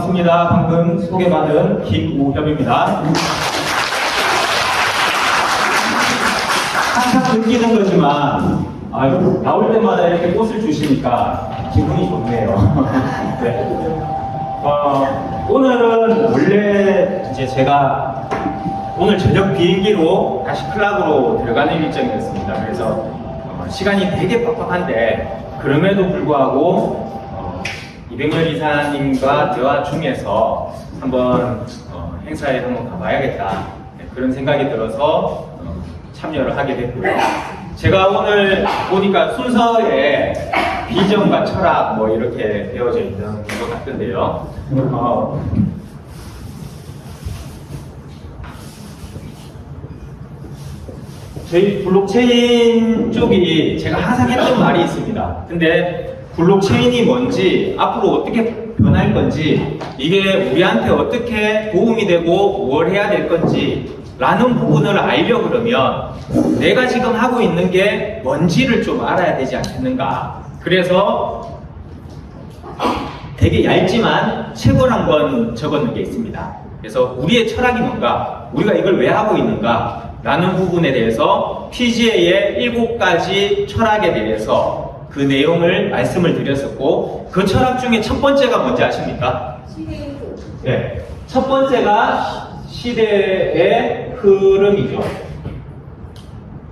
반갑습니다. 방금 소개받은 김우협입니다. 항상 느끼는 거지만 나올 때마다 이렇게 꽃을 주시니까 기분이 좋네요. 네. 오늘은 원래 이제 제가 오늘 저녁 비행기로 다시 클락으로 들어가는 일정이었습니다. 그래서 시간이 되게 빡빡한데 그럼에도 불구하고 이병렬 이사님과 대화 중에서 한번 행사에 한번 가봐야겠다, 그런 생각이 들어서 참여를 하게 됐고요. 제가 오늘 보니까 순서에 비전과 철학 뭐 이렇게 되어져 있는 것 같던데요. 저희 블록체인 쪽이 제가 항상 했던 말이 있습니다. 근데 블록체인이 뭔지, 앞으로 어떻게 변할 건지, 이게 우리한테 어떻게 도움이 되고 뭘 해야 될 건지 라는 부분을 알려 그러면 내가 지금 하고 있는 게 뭔지를 좀 알아야 되지 않겠는가. 그래서 되게 얇지만 책을 한권 적어놓은 게 있습니다. 그래서 우리의 철학이 뭔가, 우리가 이걸 왜 하고 있는가 라는 부분에 대해서 PGA의 7가지 철학에 대해서 그 내용을 말씀을 드렸었고, 그 철학 중에 첫 번째가 뭔지 아십니까? 네, 첫 번째가 시대의 흐름이죠.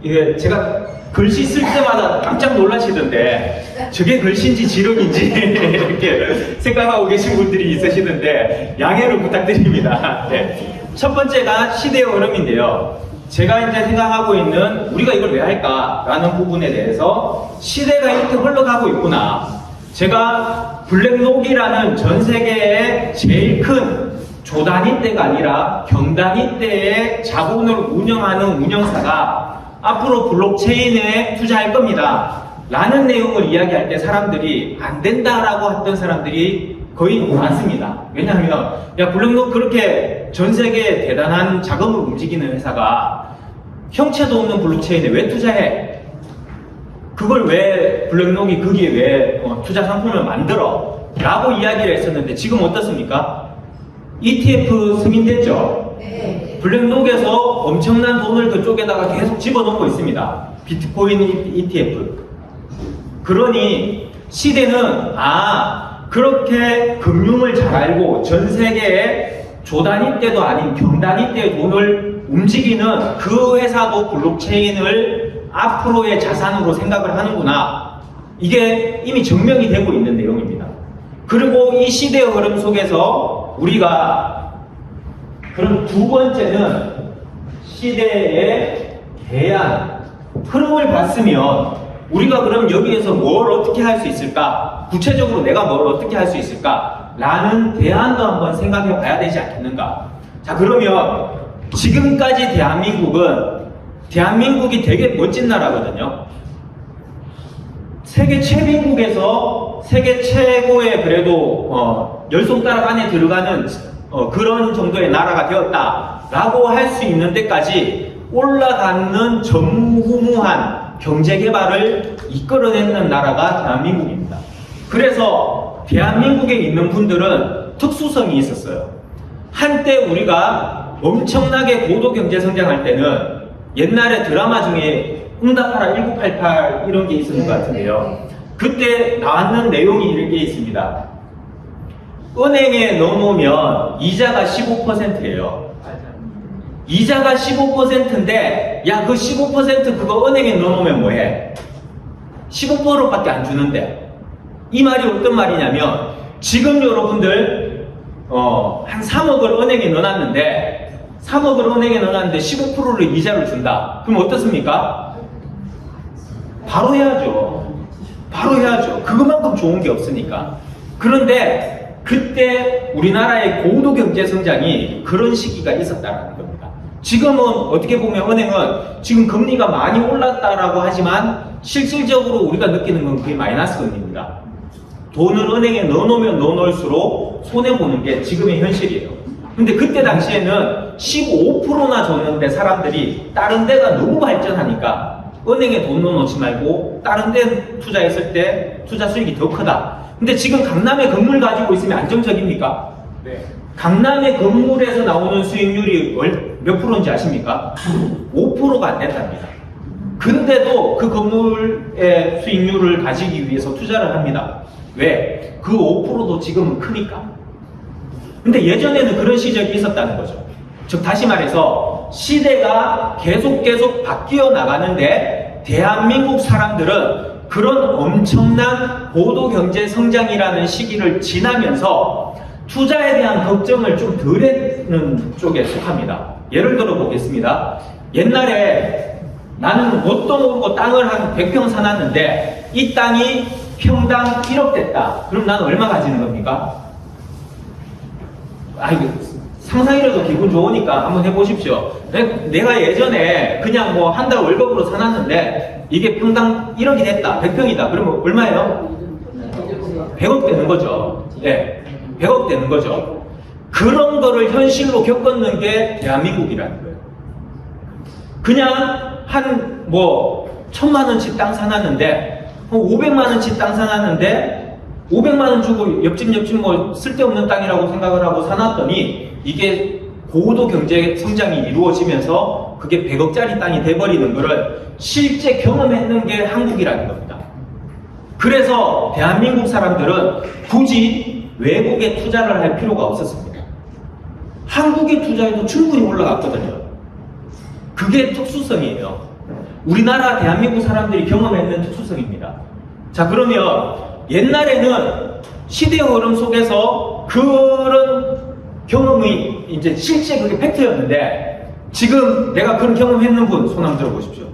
이게 제가 글씨 쓸 때마다 깜짝 놀라시던데 저게 글씨인지 지름인지 이렇게 생각하고 계신 분들이 있으시던데 양해를 부탁드립니다. 네. 첫 번째가 시대의 흐름인데요. 제가 이제 생각하고 있는 우리가 이걸 왜 할까라는 부분에 대해서 시대가 이렇게 흘러가고 있구나. 제가 블랙록이라는 전 세계의 제일 큰 조단위 때가 아니라 경단위 때의 자본을 운영하는 운영사가 앞으로 블록체인에 투자할 겁니다 라는 내용을 이야기할 때 사람들이 안 된다라고 했던 사람들이 거의 많습니다. 왜냐하면 야, 블랙록 그렇게 전 세계에 대단한 자금을 움직이는 회사가 형체도 없는 블록체인에 왜 투자해? 그걸 왜 블랙록이 거기에 왜 투자 상품을 만들어? 라고 이야기를 했었는데 지금 어떻습니까? ETF 승인됐죠? 네. 블랙록에서 엄청난 돈을 그쪽에다가 계속 집어넣고 있습니다. 비트코인 ETF. 그러니 시대는 그렇게 금융을 잘 알고 전 세계에 조단위 때도 아닌 경단위 때의 돈을 움직이는 그 회사도 블록체인을 앞으로의 자산으로 생각을 하는구나. 이게 이미 증명이 되고 있는 내용입니다. 그리고 이 시대의 흐름 속에서 우리가 그럼 두 번째는 시대의 대안 흐름을 봤으면 우리가 그럼 여기에서 뭘 어떻게 할 수 있을까? 구체적으로 내가 뭘 어떻게 할 수 있을까? 라는 대안도 한번 생각해 봐야 되지 않겠는가? 자, 그러면 지금까지 대한민국이 되게 멋진 나라거든요. 세계 최빈국에서 세계 최고의 그래도 10손가락 안에 들어가는 그런 정도의 나라가 되었다라고 할 수 있는 데까지 올라가는 전무후무한 경제개발을 이끌어내는 나라가 대한민국입니다. 그래서 대한민국에 있는 분들은 특수성이 있었어요. 한때 우리가 엄청나게 고도 경제 성장할 때는 옛날에 드라마 중에 응답하라 1988 이런 게 있었는 것 같은데요. 그때 나왔는 내용이 이런 게 있습니다. 은행에 넣어놓으면 이자가 15%예요. 이자가 15%인데 야, 그 15% 그거 은행에 넣어놓으면 뭐해? 15%밖에 안 주는데. 이 말이 어떤 말이냐면 지금 여러분들 한 3억을 은행에 넣어놨는데 15%를 이자를 준다. 그럼 어떻습니까? 바로 해야죠. 그것만큼 좋은 게 없으니까. 그런데 그때 우리나라의 고도 경제 성장이 그런 시기가 있었다는 겁니다. 지금은 어떻게 보면 은행은 지금 금리가 많이 올랐다라고 하지만 실질적으로 우리가 느끼는 건 그게 마이너스 금리입니다. 돈을 은행에 넣어놓으면 넣어놓을수록 손해보는 게 지금의 현실이에요. 근데 그때 당시에는 15%나 줬는데 사람들이 다른 데가 너무 발전하니까 은행에 돈 넣어놓지 말고 다른 데 투자했을 때 투자 수익이 더 크다. 근데 지금 강남에 건물 가지고 있으면 안정적입니까? 강남의 건물에서 나오는 수익률이 몇 프로인지 아십니까? 5%가 안 된답니다. 근데도 그 건물의 수익률을 가지기 위해서 투자를 합니다. 왜? 그 5%도 지금은 크니까. 근데 예전에는 그런 시절이 있었다는 거죠. 즉 다시 말해서 시대가 계속 바뀌어 나가는데 대한민국 사람들은 그런 엄청난 고도 경제 성장이라는 시기를 지나면서 투자에 대한 걱정을 좀 덜 했는 쪽에 속합니다. 예를 들어 보겠습니다. 옛날에 나는 뭣도 모르고 땅을 한 100평 사놨는데 이 땅이 평당 1억 됐다. 그럼 나는 얼마 가지는 겁니까? 이거 상상이라도 기분 좋으니까 한번 해보십시오. 내가 예전에 그냥 뭐 한 달 월급으로 사놨는데 이게 평당 1억이 됐다. 100평이다. 그러면 얼마예요? 100억 되는 거죠. 네. 100억 되는 거죠. 그런 거를 현실로 겪었는 게 대한민국이라는 거예요. 그냥 한 뭐 1000만원치 땅 사놨는데 500만원치 땅 사놨는데 500만원 주고 옆집 뭐 쓸데없는 땅이라고 생각을 하고 사놨더니 이게 고도 경제 성장이 이루어지면서 그게 100억짜리 땅이 돼버리는 거를 실제 경험했는 게 한국이라는 겁니다. 그래서 대한민국 사람들은 굳이 외국에 투자를 할 필요가 없었습니다. 한국에 투자해도 충분히 올라갔거든요. 그게 특수성이에요. 우리나라 대한민국 사람들이 경험했는 특수성입니다. 자, 그러면 옛날에는 시대의 흐름 속에서 그런 경험이 이제 실제 그게 팩트였는데 지금 내가 그런 경험했는 분 손 한번 들어보십시오.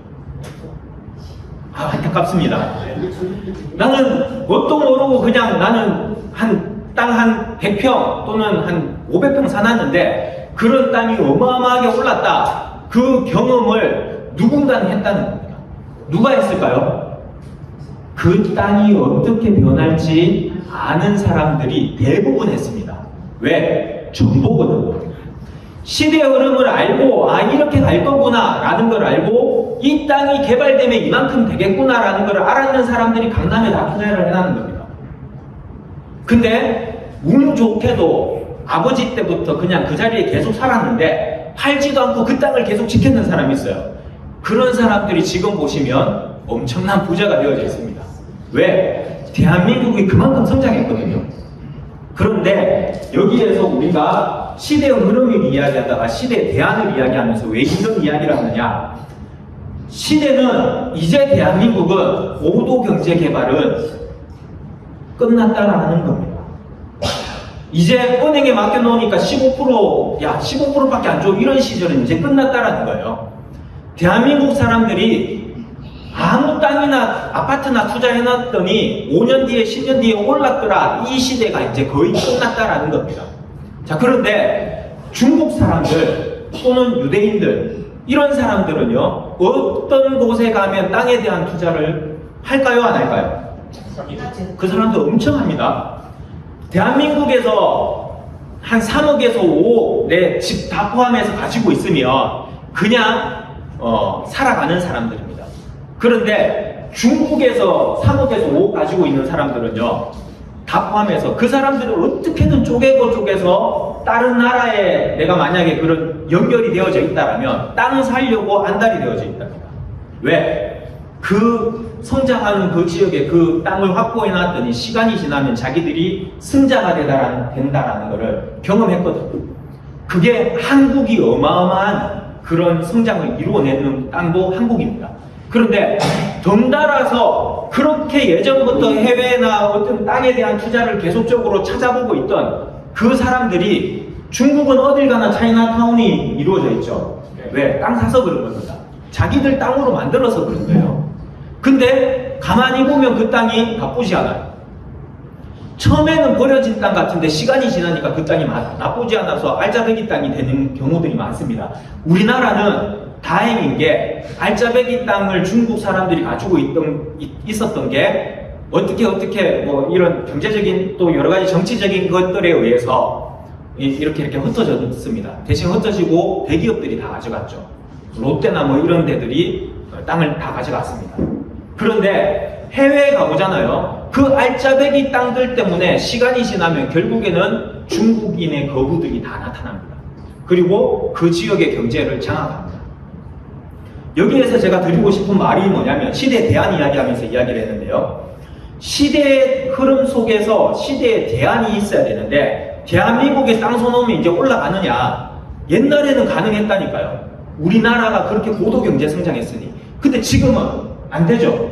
안타깝습니다. 나는 뭣도 모르고 그냥 나는 땅 한 100평 또는 한 500평 사놨는데 그런 땅이 어마어마하게 올랐다. 그 경험을 누군가는 했다는 겁니다. 누가 했을까요? 그 땅이 어떻게 변할지 아는 사람들이 대부분 했습니다. 왜? 정보거든요. 시대의 흐름을 알고 이렇게 갈 거구나 라는 걸 알고 이 땅이 개발되면 이만큼 되겠구나 라는 걸 알았는 사람들이 강남에 다 투자를 해놨는 겁니다. 근데 운 좋게도 아버지 때부터 그냥 그 자리에 계속 살았는데 팔지도 않고 그 땅을 계속 지켰는 사람이 있어요. 그런 사람들이 지금 보시면 엄청난 부자가 되어져 있습니다. 왜? 대한민국이 그만큼 성장했거든요. 그런데 여기에서 우리가 시대의 흐름을 이야기하다가 시대의 대안을 이야기하면서 왜 이런 이야기를 하느냐? 시대는 이제 대한민국은 고도 경제 개발은 끝났다라는 겁니다. 이제 은행에 맡겨놓으니까 15%밖에 안 줘. 이런 시절은 이제 끝났다라는 거예요. 대한민국 사람들이 아무 땅이나 아파트나 투자해놨더니 5년 뒤에 10년 뒤에 올랐더라. 이 시대가 이제 거의 끝났다라는 겁니다. 자, 그런데 중국 사람들 또는 유대인들 이런 사람들은요 어떤 곳에 가면 땅에 대한 투자를 할까요? 안 할까요? 그 사람들 엄청 합니다. 대한민국에서 한 3억에서 5억 내 집 다 포함해서 가지고 있으면 그냥 살아가는 사람들입니다. 그런데 중국에서 3억에서 5억 가지고 있는 사람들은요 다 포함해서 그 사람들을 어떻게든 쪼개서 다른 나라에 내가 만약에 그런 연결이 되어져 있다면 땅 살려고 안달이 되어져 있답니다. 왜? 그 성장하는 그 지역에 그 땅을 확보해 놨더니 시간이 지나면 자기들이 승자가 된다라는 것을 경험했거든요. 그게 한국이 어마어마한 그런 성장을 이루어내는 땅도 한국입니다. 그런데 덩달아서 그렇게 예전부터 해외나 어떤 땅에 대한 투자를 계속적으로 찾아보고 있던 그 사람들이 중국은 어딜 가나 차이나타운이 이루어져 있죠. 왜? 땅 사서 그런 겁니다. 자기들 땅으로 만들어서 그런 거예요. 근데 가만히 보면 그 땅이 나쁘지 않아요. 처음에는 버려진 땅 같은데 시간이 지나니까 그 땅이 나쁘지 않아서 알짜배기 땅이 되는 경우들이 많습니다. 우리나라는 다행인 게 알짜배기 땅을 중국 사람들이 가지고 있었던 게 어떻게 뭐 이런 경제적인 또 여러 가지 정치적인 것들에 의해서 이렇게 흩어졌습니다. 대신 흩어지고 대기업들이 다 가져갔죠. 롯데나 뭐 이런 데들이 땅을 다 가져갔습니다. 그런데 해외에 가보잖아요. 그 알짜배기 땅들 때문에 시간이 지나면 결국에는 중국인의 거부들이 다 나타납니다. 그리고 그 지역의 경제를 장악합니다. 여기에서 제가 드리고 싶은 말이 뭐냐면 시대 대안 이야기하면서 이야기를 했는데요. 시대의 흐름 속에서 시대의 대안이 있어야 되는데 대한민국의 땅 손놈이 이제 올라가느냐. 옛날에는 가능했다니까요. 우리나라가 그렇게 고도 경제 성장했으니. 근데 지금은 안 되죠.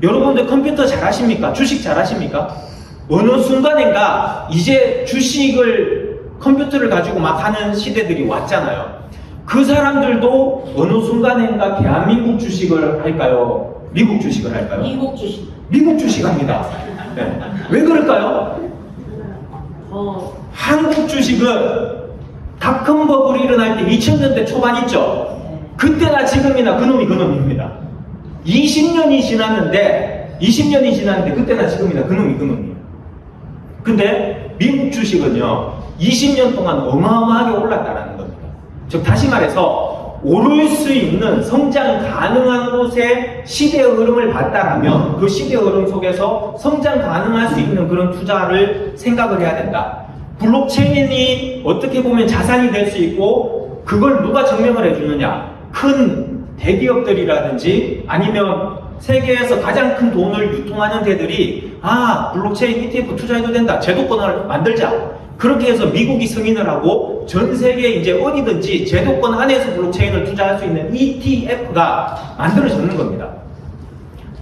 여러분들 컴퓨터 잘하십니까? 주식 잘하십니까? 어느 순간인가 이제 주식을 컴퓨터를 가지고 막 하는 시대들이 왔잖아요. 그 사람들도 어느 순간인가 대한민국 주식을 할까요? 미국 주식을 할까요? 미국 주식. 미국 주식 합니다. 네. 왜 그럴까요? 한국 주식은 닷컴 버블이 일어날 때 2000년대 초반 있죠? 그때나 지금이나 그놈이 그놈입니다. 20년이 지났는데 그때나 지금이나 그놈이 그놈이에요. 근데 미국 주식은요 20년 동안 어마어마하게 올랐다는 겁니다. 즉 다시 말해서 오를 수 있는 성장 가능한 곳에 시대의 흐름을 봤다라면 그 시대의 흐름 속에서 성장 가능할 수 있는 그런 투자를 생각을 해야 된다. 블록체인이 어떻게 보면 자산이 될 수 있고 그걸 누가 증명을 해주느냐. 큰 대기업들이라든지 아니면 세계에서 가장 큰 돈을 유통하는 데들이 블록체인 ETF 투자해도 된다. 제도권을 만들자. 그렇게 해서 미국이 승인을 하고 전 세계 이제 어디든지 제도권 안에서 블록체인을 투자할 수 있는 ETF가 만들어지는 겁니다.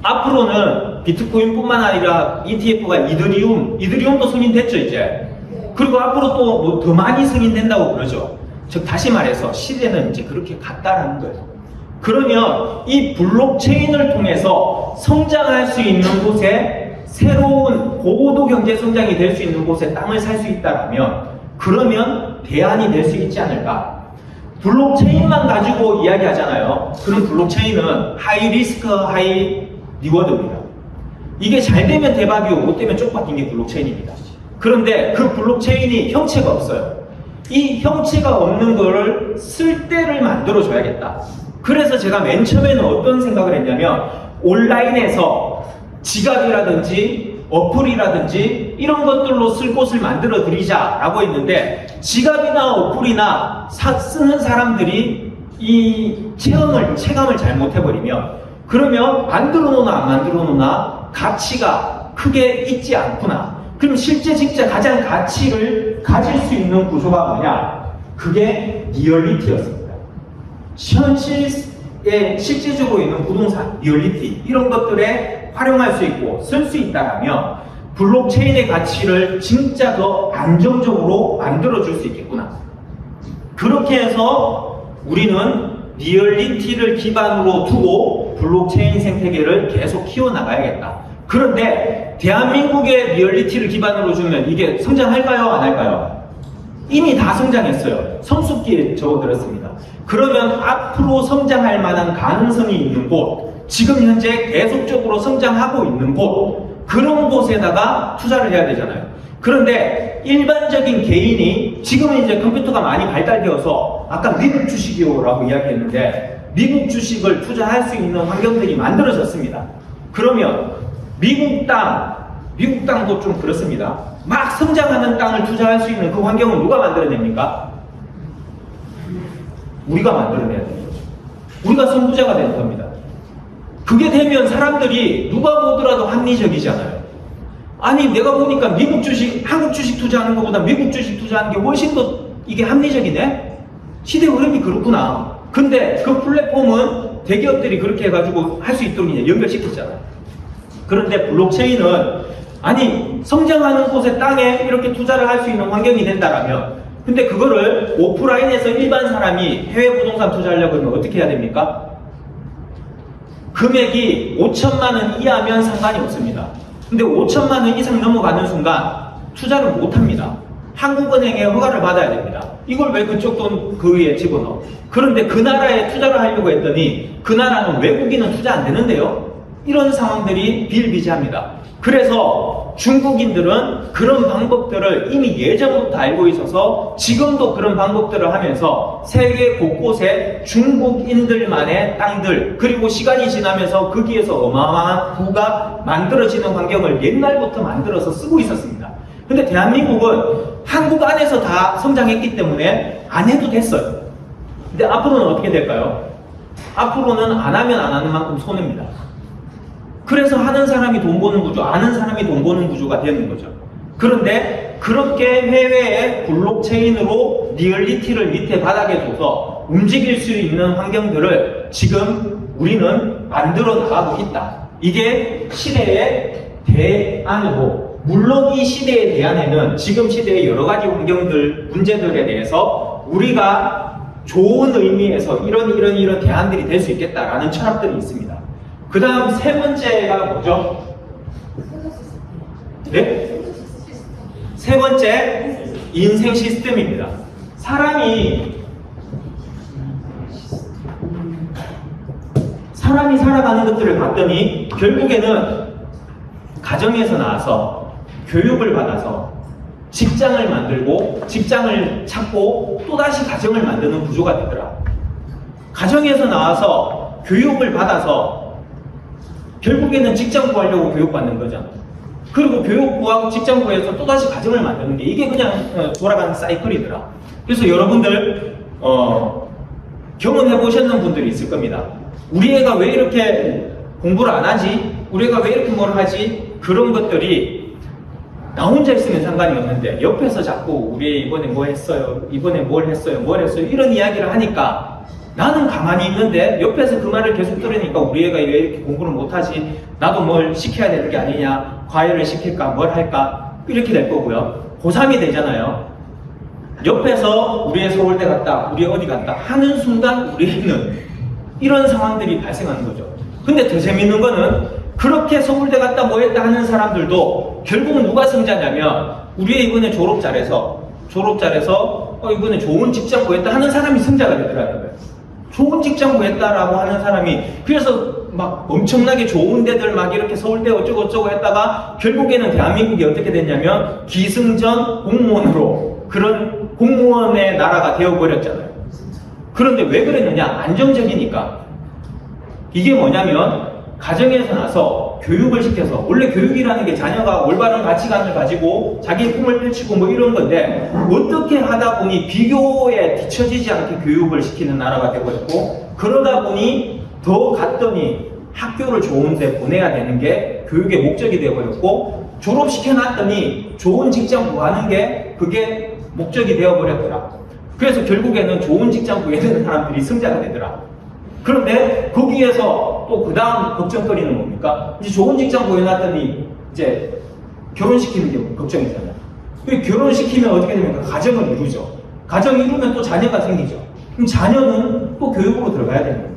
앞으로는 비트코인뿐만 아니라 ETF가 이더리움도 승인됐죠 이제. 그리고 앞으로 또 뭐 더 많이 승인된다고 그러죠. 즉 다시 말해서 시대는 이제 그렇게 갔다라는 거예요. 그러면 이 블록체인을 통해서 성장할 수 있는 곳에 새로운 고도 경제 성장이 될 수 있는 곳에 땅을 살 수 있다면 그러면 대안이 될 수 있지 않을까. 블록체인만 가지고 이야기하잖아요. 그럼 블록체인은 하이 리스크 하이 리워드입니다. 이게 잘 되면 대박이고 못 되면 쪽박힌 게 블록체인입니다. 그런데 그 블록체인이 형체가 없어요. 이 형체가 없는 거를 쓸 때를 만들어 줘야겠다. 그래서 제가 맨 처음에는 어떤 생각을 했냐면 온라인에서 지갑이라든지 어플이라든지 이런 것들로 쓸 곳을 만들어 드리자라고 했는데 지갑이나 어플이나 쓰는 사람들이 이 체감을 잘못해버리면 그러면 만들어 놓나 안 만들어 놓나 가치가 크게 있지 않구나. 그럼 실제 진짜 가장 가치를 가질 수 있는 구조가 뭐냐? 그게 리얼리티였습니다. 현실에 실제적으로 있는 부동산, 리얼리티 이런 것들에 활용할 수 있고 쓸 수 있다면 블록체인의 가치를 진짜 더 안정적으로 만들어줄 수 있겠구나. 그렇게 해서 우리는 리얼리티를 기반으로 두고 블록체인 생태계를 계속 키워나가야겠다. 그런데 대한민국의 리얼리티를 기반으로 주면 이게 성장할까요? 안 할까요? 이미 다 성장했어요. 성숙기에 접어들었습니다. 그러면 앞으로 성장할 만한 가능성이 있는 곳, 지금 현재 계속적으로 성장하고 있는 곳, 그런 곳에다가 투자를 해야 되잖아요. 그런데 일반적인 개인이 지금은 이제 컴퓨터가 많이 발달되어서 아까 미국 주식이요라고 이야기했는데 미국 주식을 투자할 수 있는 환경들이 만들어졌습니다. 그러면 미국 땅도 좀 그렇습니다. 막 성장하는 땅을 투자할 수 있는 그 환경은 누가 만들어냅니까? 우리가 만들어내야 돼요. 우리가 선구자가 되는 겁니다. 그게 되면 사람들이 누가 보더라도 합리적이잖아요. 아니 내가 보니까 미국 주식, 한국 주식 투자하는 것보다 미국 주식 투자하는 게 훨씬 더 이게 합리적이네? 시대 흐름이 그렇구나. 근데 그 플랫폼은 대기업들이 그렇게 해가지고 할 수 있도록 이제 연결시켰잖아요. 그런데 블록체인은 아니 성장하는 곳에 땅에 이렇게 투자를 할 수 있는 환경이 된다라면 근데 그거를 오프라인에서 일반 사람이 해외 부동산 투자하려고 하면 어떻게 해야 됩니까? 금액이 5천만 원 이하면 상관이 없습니다. 근데 5천만 원 이상 넘어가는 순간 투자를 못합니다. 한국은행에 허가를 받아야 됩니다. 이걸 왜 그쪽 돈 그 위에 집어넣어? 그런데 그 나라에 투자를 하려고 했더니 그 나라는 외국인은 투자 안 되는데요? 이런 상황들이 비일비재합니다. 그래서 중국인들은 그런 방법들을 이미 예전부터 알고 있어서 지금도 그런 방법들을 하면서 세계 곳곳에 중국인들만의 땅들, 그리고 시간이 지나면서 거기에서 어마어마한 부가 만들어지는 환경을 옛날부터 만들어서 쓰고 있었습니다. 근데 대한민국은 한국 안에서 다 성장했기 때문에 안 해도 됐어요. 근데 앞으로는 어떻게 될까요? 앞으로는 안 하면 안 하는 만큼 손해입니다. 그래서 하는 사람이 돈 버는 구조, 아는 사람이 돈 버는 구조가 되는 거죠. 그런데 그렇게 해외의 블록체인으로 리얼리티를 밑에 바닥에 둬서 움직일 수 있는 환경들을 지금 우리는 만들어 나가고 있다. 이게 시대의 대안이고, 물론 이 시대의 대안에는 지금 시대의 여러 가지 환경들, 문제들에 대해서 우리가 좋은 의미에서 이런 대안들이 될 수 있겠다라는 철학들이 있습니다. 그 다음 세 번째가 뭐죠? 네? 세 번째, 인생 시스템입니다. 사람이 살아가는 것들을 봤더니 결국에는 가정에서 나와서 교육을 받아서 직장을 만들고 직장을 찾고 또다시 가정을 만드는 구조가 되더라. 가정에서 나와서 교육을 받아서 결국에는 직장 구하려고 교육받는 거잖아. 그리고 교육 구하고 직장 구해서 또다시 가정을 만드는 게 이게 그냥 돌아가는 사이클이더라. 그래서 여러분들 경험해 보셨는 분들이 있을 겁니다. 우리 애가 왜 이렇게 공부를 안 하지? 우리 애가 왜 이렇게 뭘 하지? 그런 것들이 나 혼자 있으면 상관이 없는데 옆에서 자꾸 우리 애 이번에 뭐 했어요? 이번에 뭘 했어요? 뭘 했어요? 이런 이야기를 하니까 나는 가만히 있는데 옆에서 그 말을 계속 들으니까 우리 애가 왜 이렇게 공부를 못하지? 나도 뭘 시켜야 되는 게 아니냐? 과외를 시킬까? 뭘 할까? 이렇게 될 거고요. 고3이 되잖아요. 옆에서 우리 애 서울대 갔다, 우리 애 어디 갔다 하는 순간 우리 애는 이런 상황들이 발생하는 거죠. 근데 더 재밌는 거는 그렇게 서울대 갔다 뭐 했다 하는 사람들도 결국은 누가 승자냐면 우리 애 이번에 졸업 잘해서 이번에 좋은 직장 구했다 하는 사람이 승자가 되더라는 거예요. 좋은 직장 구했다라고 하는 사람이, 그래서 막 엄청나게 좋은 데들 막 이렇게 서울대 어쩌고 했다가 결국에는 대한민국이 어떻게 됐냐면 기승전 공무원으로, 그런 공무원의 나라가 되어버렸잖아요. 그런데 왜 그랬느냐? 안정적이니까. 이게 뭐냐면 가정에서 나서 교육을 시켜서, 원래 교육이라는 게 자녀가 올바른 가치관을 가지고 자기의 꿈을 펼치고 뭐 이런 건데 어떻게 하다 보니 비교에 뒤처지지 않게 교육을 시키는 나라가 되어버렸고, 그러다 보니 더 갔더니 학교를 좋은 데 보내야 되는 게 교육의 목적이 되어버렸고, 졸업시켜놨더니 좋은 직장 구하는 게 그게 목적이 되어버렸더라. 그래서 결국에는 좋은 직장 구해야 되는 사람들이 승자가 되더라. 그런데 거기에서 또 그 다음 걱정거리는 뭡니까? 이제 좋은 직장 구해놨더니 이제 결혼시키는 게 걱정이잖아요. 결혼시키면 어떻게 됩니까? 가정을 이루죠. 가정 이루면 또 자녀가 생기죠. 그럼 자녀는 또 교육으로 들어가야 되는 거예요.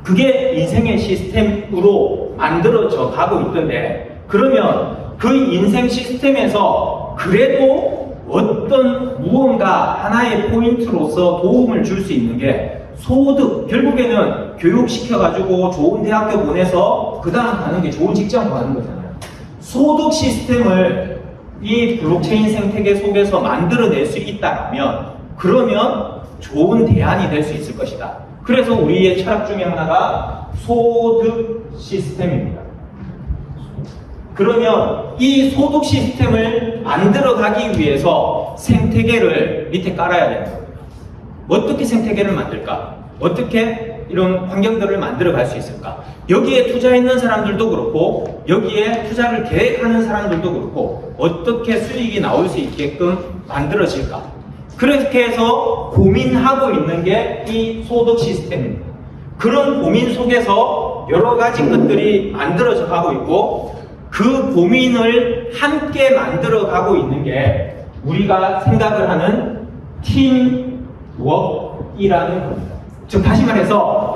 그게 인생의 시스템으로 만들어져 가고 있던데, 그러면 그 인생 시스템에서 그래도 어떤 무언가 하나의 포인트로서 도움을 줄 수 있는 게 소득, 결국에는 교육시켜가지고 좋은 대학교 보내서 그 다음 가는 게 좋은 직장 구하는 거잖아요. 소득 시스템을 이 블록체인 생태계 속에서 만들어낼 수 있다면 그러면 좋은 대안이 될 수 있을 것이다. 그래서 우리의 철학 중에 하나가 소득 시스템입니다. 그러면 이 소득 시스템을 만들어가기 위해서 생태계를 밑에 깔아야 되는 겁니다. 어떻게 생태계를 만들까? 어떻게 이런 환경들을 만들어 갈 수 있을까? 여기에 투자했는 사람들도 그렇고 여기에 투자를 계획하는 사람들도 그렇고 어떻게 수익이 나올 수 있게끔 만들어질까? 그렇게 해서 고민하고 있는 게 이 소득 시스템입니다. 그런 고민 속에서 여러 가지 것들이 만들어져 가고 있고, 그 고민을 함께 만들어 가고 있는 게 우리가 생각을 하는 팀워크이라는 겁니다. 즉 다시 말해서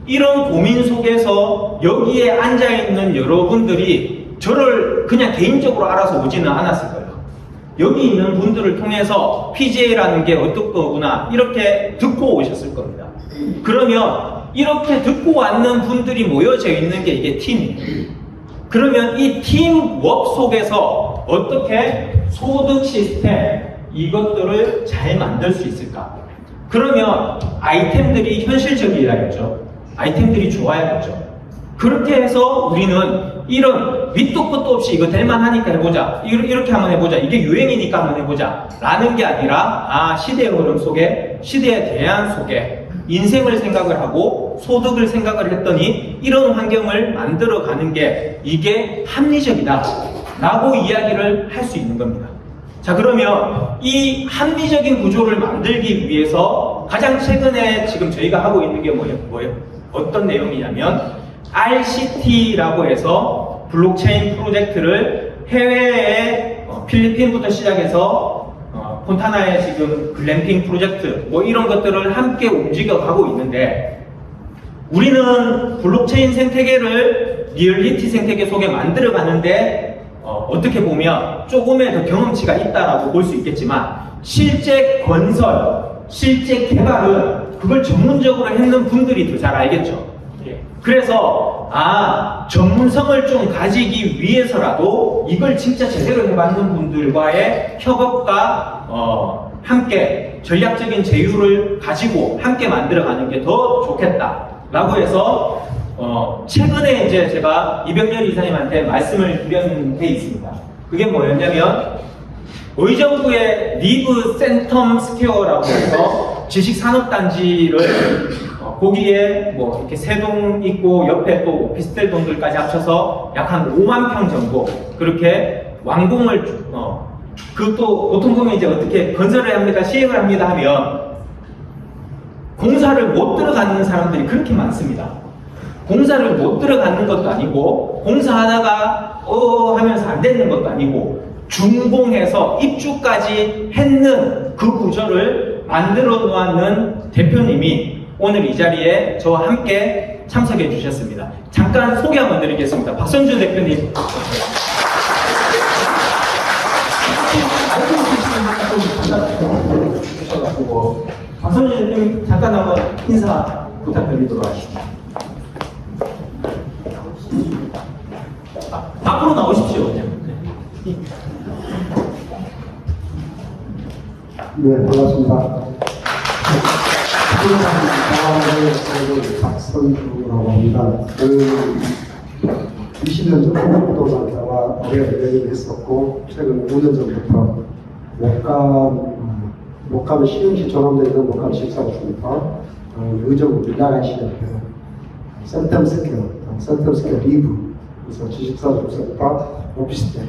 이런 고민 속에서 여기에 앉아있는 여러분들이 저를 그냥 개인적으로 알아서 오지는 않았을 거예요. 여기 있는 분들을 통해서 PJ라는 게 어떤 거구나 이렇게 듣고 오셨을 겁니다. 그러면 이렇게 듣고 왔는 분들이 모여져 있는 게 이게 팀이에요. 그러면 이 팀워크 속에서 어떻게 소득 시스템 이것들을 잘 만들 수 있을까? 그러면 아이템들이 현실적이어야겠죠. 아이템들이 좋아야겠죠. 그렇게 해서 우리는 이런 밑도 끝도 없이 이거 될만하니까 해보자, 이렇게 한번 해보자, 이게 유행이니까 한번 해보자 라는 게 아니라 시대의 흐름 속에, 시대의 대안 속에 인생을 생각을 하고 소득을 생각을 했더니 이런 환경을 만들어가는 게 이게 합리적이다 라고 이야기를 할 수 있는 겁니다. 자, 그러면 이 합리적인 구조를 만들기 위해서 가장 최근에 지금 저희가 하고 있는 게 뭐예요? 어떤 내용이냐면 RCT라고 해서 블록체인 프로젝트를 해외에 필리핀부터 시작해서 폰타나의 지금 글램핑 프로젝트 뭐 이런 것들을 함께 움직여가고 있는데, 우리는 블록체인 생태계를 리얼리티 생태계 속에 만들어가는데 어떻게 보면 조금의 더 경험치가 있다라고 볼 수 있겠지만, 실제 건설, 실제 개발은 그걸 전문적으로 했는 분들이 더 잘 알겠죠. 그래서 전문성을 좀 가지기 위해서라도 이걸 진짜 제대로 해봤는 분들과의 협업과 함께 전략적인 제휴를 가지고 함께 만들어가는 게 더 좋겠다라고 해서 최근에 이제 제가 이병렬 이사님한테 말씀을 드린 게 있습니다. 그게 뭐였냐면 의정부의 리브 센텀 스퀘어라고 해서 지식산업단지를 거기에 뭐 이렇게 세 동 있고 옆에 또 오피스텔 동들까지 합쳐서 약 한 5만 평 정도 그렇게 완공을 그것도 보통 보면 이제 어떻게 건설을 합니다, 시행을 합니다 하면 공사를 못 들어가는 사람들이 그렇게 많습니다. 공사를 못 들어가는 것도 아니고 공사하다가 하면서 안 되는 것도 아니고 준공해서 입주까지 했는 그 구조를 만들어 놓았는 대표님이 오늘 이 자리에 저와 함께 참석해 주셨습니다. 잠깐 소개 한번 드리겠습니다. 박선주 대표님. 박선주 대표님 잠깐 한번 인사 부탁드리도록 하겠습니다. 앞으로 나오십시오. 네, 반갑습니다. 박선주라고 합니다. 20년 전 부동산사와 오래 연락을 했었고, 최근 5년 전부터 목감 시흥시 조남대에 있는 목감 식사주부터 의정부 밀라가시에 센텀스퀘어 리브, 그래서 지식사주부터 오피스텔,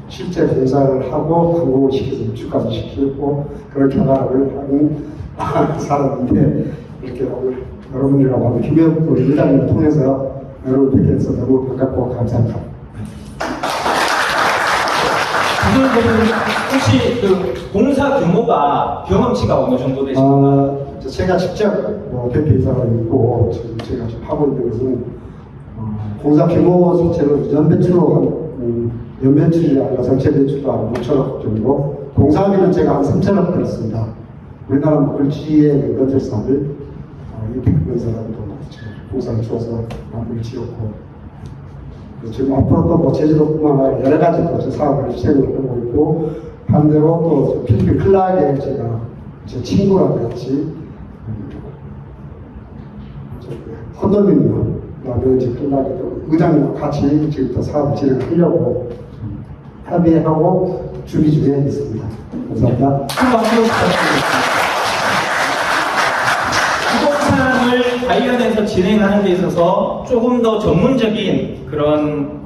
실제 공사를 하고 완공을 시켜서 입주까지 시키고 그런 개발을 하는 사람인데, 이렇게 오늘 여러분들하고 하는 김영국 의장님을 통해서 여러분 뵙게 해서 너무 반갑고 감사합니다. 혹시 그 공사 규모가 경험치가 어느 정도 되십니까? 제가 직접 대표이사가 있고 지금 제가 지금 하고 있는 것은 공사 규모 자체는 연매출이 아니라 전체 매출도 한 5천억 정도, 공사비는 제가 한 3천억 들었습니다. 우리나라 물지의 건설 사업을 이펙트 건설하고도 공사를 주어서 마무리 지었고, 지금 앞으로도 뭐 제주도뿐만 아니라 여러 가지 또 사업을 시행을 하고 있고, 반대로 또 필리핀 클락에 제가 제 친구랑 같이 컨도미니엄, 그다음에 이제 클락에 의장님과 같이 지금부터 사업을 진행하려고 합의하고 준비 중에 있습니다. 감사합니다. 부동산을 관련해서 진행하는 데 있어서 조금 더 전문적인 그런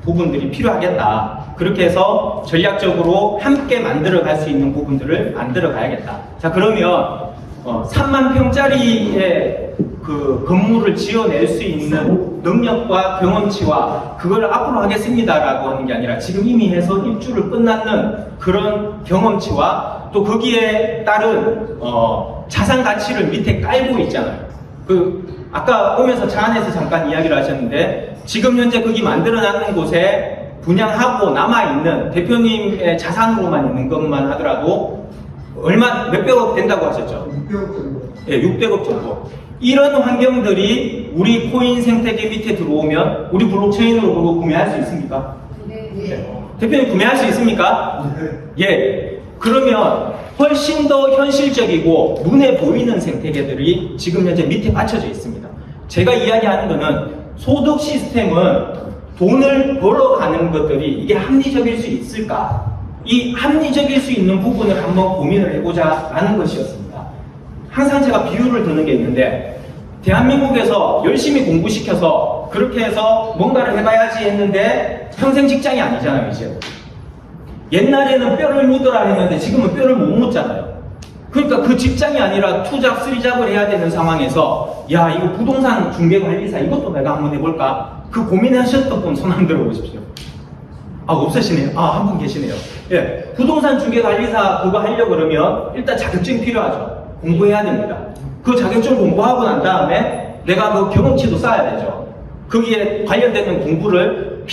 부분들이 필요하겠다. 그렇게 해서 전략적으로 함께 만들어 갈 수 있는 부분들을 만들어 가야겠다. 자, 그러면 3만 평짜리의 그 건물을 지어낼 수 있는 능력과 경험치와 그걸 앞으로 하겠습니다라고 하는 게 아니라 지금 이미 해서 입주를 끝났는 그런 경험치와 또 거기에 따른 자산 가치를 밑에 깔고 있잖아요. 아까 오면서 차 안에서 잠깐 이야기를 하셨는데, 지금 현재 거기 만들어놨는 곳에 분양하고 남아있는 대표님의 자산으로만 있는 것만 하더라도 몇백억 된다고 하셨죠? 600억 정도. 예, 600억 정도. 이런 환경들이 우리 코인 생태계 밑에 들어오면 우리 블록체인으로 그거 구매할 수 있습니까? 네. 대표님 구매할 수 있습니까? 예. 그러면 훨씬 더 현실적이고 눈에 보이는 생태계들이 지금 현재 밑에 받쳐져 있습니다. 제가 이야기하는 거는 소득 시스템은 돈을 벌어가는 것들이 이게 합리적일 수 있을까? 이 합리적일 수 있는 부분을 한번 고민을 해보자 라는 것이었습니다. 항상 제가 비유를 드는 게 있는데 대한민국에서 열심히 공부시켜서 그렇게 해서 뭔가를 해봐야지 했는데 평생 직장이 아니잖아요, 이제. 옛날에는 뼈를 묻어라 했는데 지금은 뼈를 못 묻잖아요. 그러니까 그 직장이 아니라 투잡, 쓰리잡을 해야 되는 상황에서 야, 이거 부동산 중개관리사 이것도 내가 한번 해볼까? 그 고민하셨던 분 손 한번 들어보십시오. 아, 없으시네요. 아, 한 분 계시네요. 예, 부동산 중개관리사 그거 하려고 그러면 일단 자격증 필요하죠. 공부해야 됩니다. 그 자격증 공부하고 난 다음에 내가 그 경험치도 쌓아야 되죠. 거기에 관련되는 공부를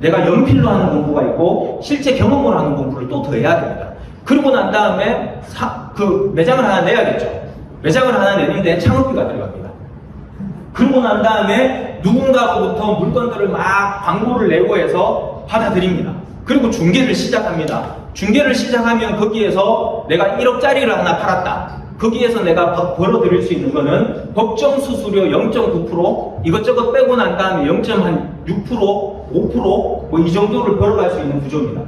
내가 연필로 하는 공부가 있고 실제 경험으로 하는 공부를 또 더 해야 됩니다. 그러고 난 다음에 그 매장을 하나 내야겠죠. 매장을 하나 내는데 창업비가 들어갑니다. 그러고 난 다음에 누군가로부터 물건들을 막 광고를 내고 해서 받아들입니다. 그리고 중개를 시작합니다. 중개를 시작하면 거기에서 내가 1억짜리를 하나 팔았다. 거기에서 내가 벌어들일 수 있는 거는 법정 수수료 0.9% 이것저것 빼고 난 다음에 0.6%, 5% 뭐 이 정도를 벌어갈 수 있는 구조입니다.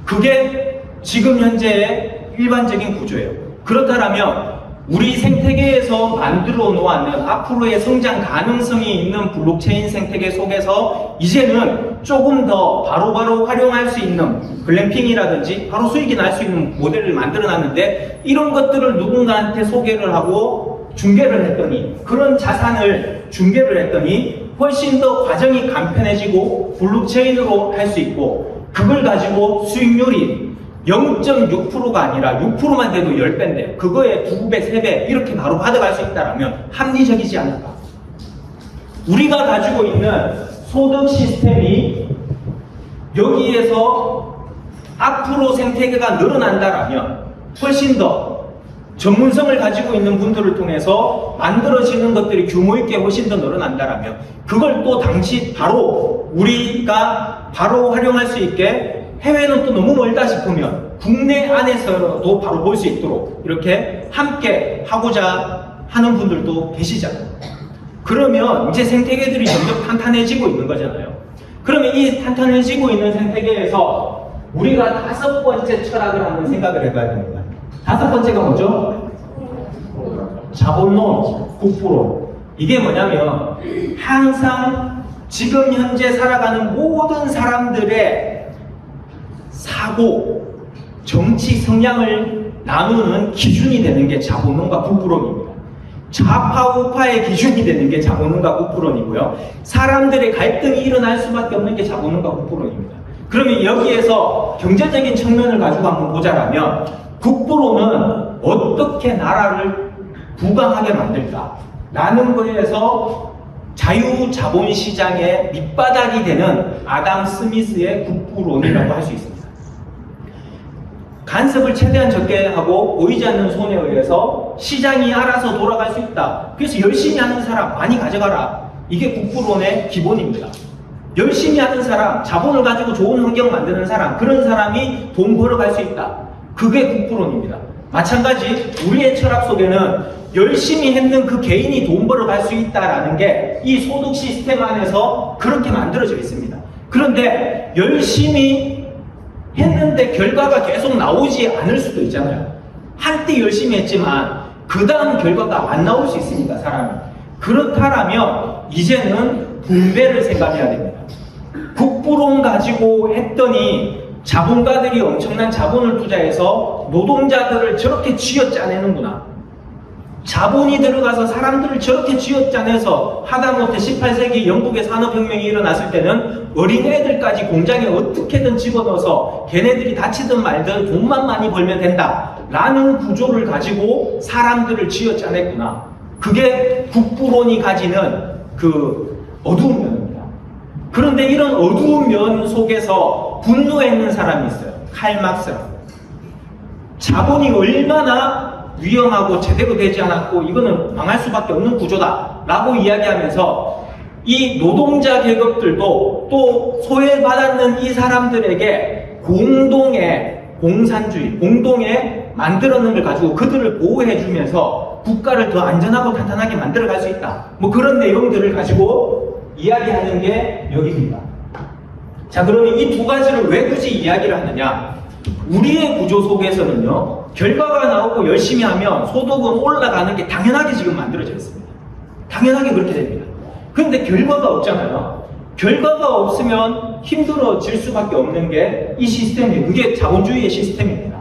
그게 지금 현재의 일반적인 구조예요. 그렇다면 우리 생태계에서 만들어 놓았는 앞으로의 성장 가능성이 있는 블록체인 생태계 속에서 이제는 조금 더 바로바로 활용할 수 있는 글램핑이라든지 바로 수익이 날 수 있는 모델을 만들어 놨는데 이런 것들을 누군가한테 소개를 하고 중개를 했더니 그런 자산을 중개를 했더니 훨씬 더 과정이 간편해지고 블록체인으로 할 수 있고 그걸 가지고 수익률이 0.6%가 아니라 6%만 돼도 10배인데 그거에 2배, 3배 이렇게 바로 받아갈 수 있다면 합리적이지 않을까? 우리가 가지고 있는 소득 시스템이 여기에서 앞으로 생태계가 늘어난다라면 훨씬 더 전문성을 가지고 있는 분들을 통해서 만들어지는 것들이 규모 있게 훨씬 더 늘어난다라면 그걸 또 당시 바로 우리가 바로 활용할 수 있게 해외는 또 너무 멀다 싶으면 국내 안에서도 바로 볼 수 있도록 이렇게 함께 하고자 하는 분들도 계시잖아요. 그러면 이제 생태계들이 점점 탄탄해지고 있는 거잖아요. 그러면 이 탄탄해지고 있는 생태계에서 우리가 5번째 철학을 한번 생각을 해봐야 됩니다. 5번째가 뭐죠? 자본론, 국부론. 이게 뭐냐면 항상 지금 현재 살아가는 모든 사람들의 사고, 정치 성향을 나누는 기준이 되는 게 자본론과 국부론입니다. 좌파 우파의 기준이 되는 게 자본론과 국부론이고요. 사람들의 갈등이 일어날 수밖에 없는 게 자본론과 국부론입니다. 그러면 여기에서 경제적인 측면을 가지고 한번 보자라면 국부론은 어떻게 나라를 부강하게 만들까? 라는 거에서 자유자본시장의 밑바닥이 되는 아담 스미스의 국부론이라고 할 수 있습니다. 간섭을 최대한 적게 하고 보이지 않는 손에 의해서 시장이 알아서 돌아갈 수 있다. 그래서 열심히 하는 사람 많이 가져가라. 이게 국부론의 기본입니다. 열심히 하는 사람, 자본을 가지고 좋은 환경 만드는 사람, 그런 사람이 돈 벌어갈 수 있다. 그게 국부론입니다. 마찬가지 우리의 철학 속에는 열심히 했는 그 개인이 돈 벌어갈 수 있다라는 게 이 소득 시스템 안에서 그렇게 만들어져 있습니다. 그런데 열심히 했는데 결과가 계속 나오지 않을 수도 있잖아요. 한때 열심히 했지만 그 다음 결과가 안 나올 수 있습니다, 사람이. 그렇다면 이제는 분배를 생각해야 됩니다. 국부론 가지고 했더니 자본가들이 엄청난 자본을 투자해서 노동자들을 저렇게 쥐어짜내는구나. 자본이 들어가서 사람들을 저렇게 쥐어짜내서 하다못해 18세기 영국의 산업혁명이 일어났을 때는 어린애들까지 공장에 어떻게든 집어넣어서 걔네들이 다치든 말든 돈만 많이 벌면 된다 라는 구조를 가지고 사람들을 쥐어짜냈구나. 그게 국부론이 가지는 그 어두운 면입니다. 그런데 이런 어두운 면 속에서 분노했는 사람이 있어요. 칼 막스라고. 자본이 얼마나 위험하고 제대로 되지 않았고 이거는 망할 수밖에 없는 구조다라고 이야기하면서 이 노동자 계급들도 또 소외받았는 이 사람들에게 공동의 공산주의, 공동의 만들어낸 걸 가지고 그들을 보호해주면서 국가를 더 안전하고 탄탄하게 만들어갈 수 있다. 뭐 그런 내용들을 가지고 이야기하는 게 여기입니다. 자, 그러면 이 두 가지를 왜 굳이 이야기를 하느냐? 우리의 구조 속에서는요, 결과가 나오고 열심히 하면 소득은 올라가는 게 당연하게 지금 만들어져 있습니다. 당연하게 그렇게 됩니다. 그런데 결과가 없잖아요. 결과가 없으면 힘들어질 수밖에 없는 게 이 시스템이에요. 그게 자본주의의 시스템입니다.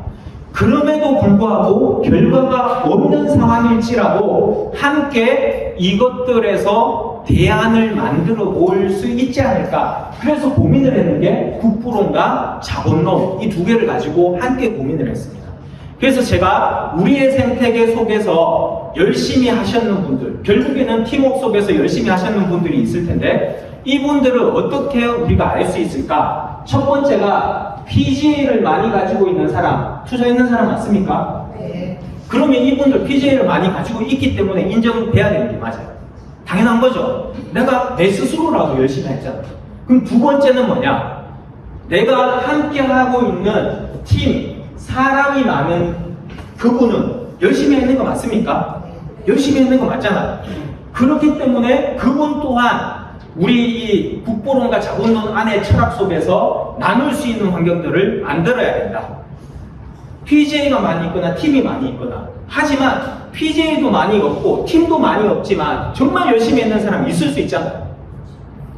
그럼에도 불구하고 결과가 없는 상황일지라도 함께 이것들에서 대안을 만들어 볼 수 있지 않을까. 그래서 고민을 했는 게 국부론과 자본론 이 두 개를 가지고 함께 고민을 했습니다. 그래서 제가 우리의 생태계 속에서 열심히 하셨는 분들, 결국에는 팀워크 속에서 열심히 하셨는 분들이 있을 텐데 이분들을 어떻게 우리가 알 수 있을까? 첫 번째가 PGA를 많이 가지고 있는 사람, 투자 있는 사람 맞습니까? 네. 그러면 이분들 PGA를 많이 가지고 있기 때문에 인정돼야 되는 게 맞아요. 당연한 거죠. 내가 내 스스로라도 열심히 했잖아. 그럼 두 번째는 뭐냐? 내가 함께 하고 있는 팀, 사람이 많은 그분은 열심히 했는 거 맞습니까? 열심히 했는 거 맞잖아요. 그렇기 때문에 그분 또한 우리 이 국보론과 자본론 안의 철학 속에서 나눌 수 있는 환경들을 만들어야 된다. PJ가 많이 있거나 팀이 많이 있거나. 하지만 PJ도 많이 없고 팀도 많이 없지만 정말 열심히 했는 사람이 있을 수 있잖아요.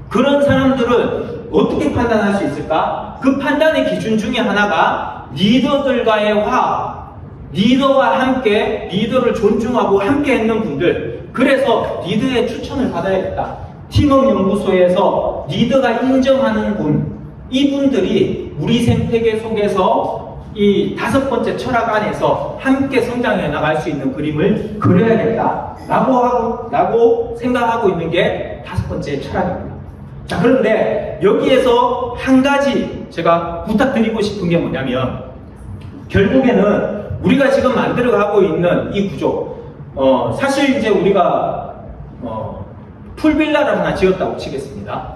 그런 사람들은 어떻게 판단할 수 있을까? 그 판단의 기준 중에 하나가 리더들과의 화합, 리더와 함께 리더를 존중하고 함께 했는 분들, 그래서 리더의 추천을 받아야겠다. 팀워크 연구소에서 리더가 인정하는 분, 이분들이 우리 생태계 속에서 이 다섯 번째 철학 안에서 함께 성장해 나갈 수 있는 그림을 그려야겠다라고 생각하고 있는 게 다섯 번째 철학입니다. 자, 그런데 여기에서 한 가지 제가 부탁드리고 싶은 게 뭐냐면 결국에는 우리가 지금 만들어가고 있는 이 구조, 사실 이제 우리가 풀빌라를 하나 지었다고 치겠습니다.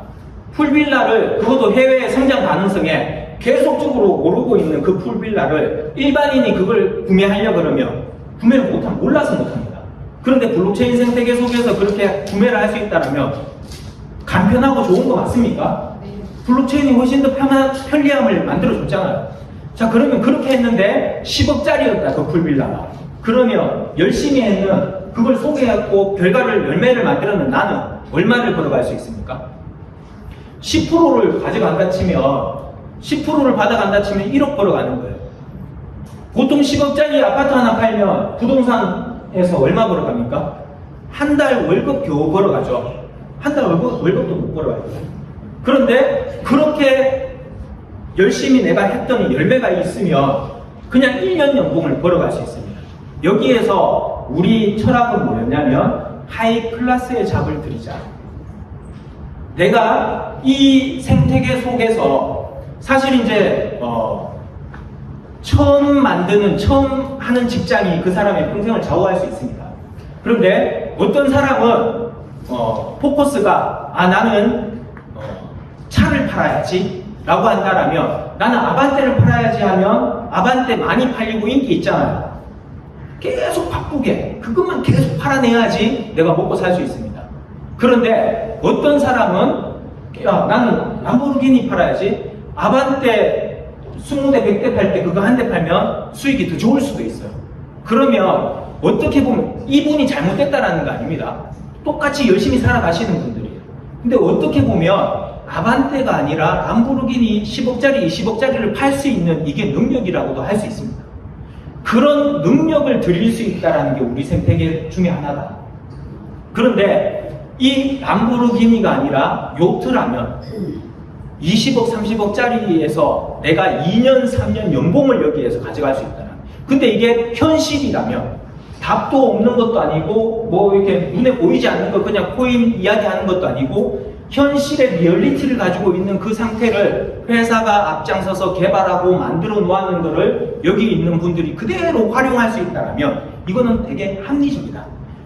풀빌라를, 그것도 해외 성장 가능성에 계속적으로 오르고 있는 그 풀빌라를 일반인이 그걸 구매하려고 그러면 구매를 몰라서 못합니다. 그런데 블록체인 생태계 속에서 그렇게 구매를 할 수 있다면 간편하고 좋은 거 맞습니까? 블록체인이 훨씬 더 편리함을 만들어줬잖아요. 자, 그러면 그렇게 했는데 10억짜리였다, 그 풀빌라가. 그러면 열심히 했는 그걸 소개했고 결과를 열매를 만들었는 나는 얼마를 벌어갈 수 있습니까? 10%를 가져간다 치면 10%를 받아간다 치면 1억 벌어가는 거예요. 보통 10억짜리 아파트 하나 팔면 부동산에서 얼마 벌어갑니까? 한 달 월급 겨우 벌어가죠. 한 달 월급도 못 벌어가요. 그런데 그렇게 열심히 내가 했더니 열매가 있으면 그냥 1년 연봉을 벌어갈 수 있습니다. 여기에서 우리 철학은 뭐였냐면 하이 클래스의 잡을 들이자. 내가 이 생태계 속에서 사실 이제 처음 하는 직장이 그 사람의 평생을 좌우할 수 있습니다. 그런데 어떤 사람은 포커스가 나는 차를 팔아야지 라고 한다라면 나는 아반떼를 팔아야지 하면 아반떼 많이 팔리고 인기 있잖아요. 계속 바쁘게 그것만 계속 팔아내야지 내가 먹고 살 수 있습니다. 그런데 어떤 사람은 나는 람보르기니 팔아야지 아반떼 20대 100대 팔 때 그거 한 대 팔면 수익이 더 좋을 수도 있어요. 그러면 어떻게 보면 이분이 잘못됐다라는 거 아닙니다. 똑같이 열심히 살아가시는 분들이에요. 근데 어떻게 보면 아반떼가 아니라 람보르기니 10억짜리 20억짜리를 팔 수 있는 이게 능력이라고도 할 수 있습니다. 그런 능력을 드릴 수 있다는 게 우리 생태계 중에 하나다. 그런데 이 람보르기니가 아니라 요트라면 20억, 30억짜리에서 내가 2년, 3년 연봉을 여기에서 가져갈 수 있다는. 근데 이게 현실이라면 답도 없는 것도 아니고 뭐 이렇게 눈에 보이지 않는 거 그냥 코인 이야기하는 것도 아니고 현실의 리얼리티를 가지고 있는 그 상태를 회사가 앞장서서 개발하고 만들어 놓았는 것을 여기 있는 분들이 그대로 활용할 수 있다면 이거는 되게 합리적이다.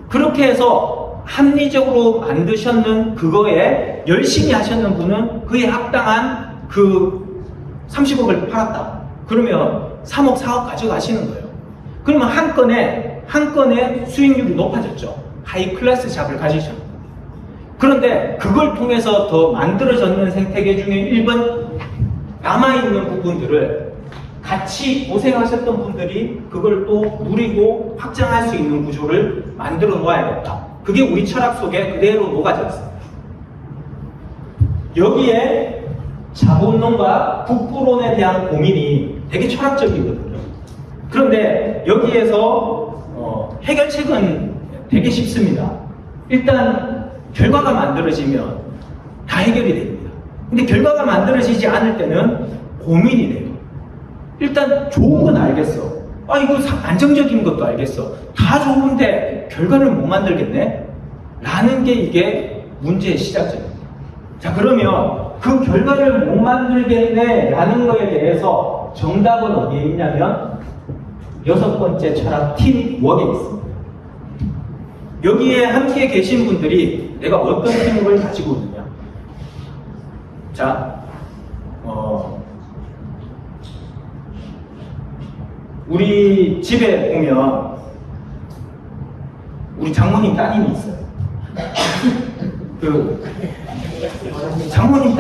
그렇게 해서 합리적으로 만드셨는 그거에 열심히 하셨는 분은 그에 합당한 그 30억을 팔았다. 그러면 3억, 4억 가져가시는 거예요. 그러면 한 건에 수익률이 높아졌죠. 하이 클래스 잡을 가지셨죠. 그런데 그걸 통해서 더 만들어졌는 생태계 중에 1번 남아있는 부분들을 같이 고생하셨던 분들이 그걸 또 누리고 확장할 수 있는 구조를 만들어 놓아야겠다. 그게 우리 철학 속에 그대로 녹아져 있습니다. 여기에 자본론과 국부론에 대한 고민이 되게 철학적이거든요. 그런데 여기에서 해결책은 되게 쉽습니다. 일단 결과가 만들어지면 다 해결이 됩니다. 근데 결과가 만들어지지 않을 때는 고민이 돼요. 일단 좋은 건 알겠어. 이거 안정적인 것도 알겠어. 다 좋은데 결과를 못 만들겠네? 라는 게 이게 문제의 시작점입니다. 자, 그러면 그 결과를 못 만들겠네? 라는 거에 대해서 정답은 어디에 있냐면 6번째 철학 팀워크에 있습니다. 여기에 함께 계신 분들이 내가 어떤 팀워크를 가지고 있느냐. 자, 우리 집에 보면 우리 장모님 따님이 있어요. 그 장모님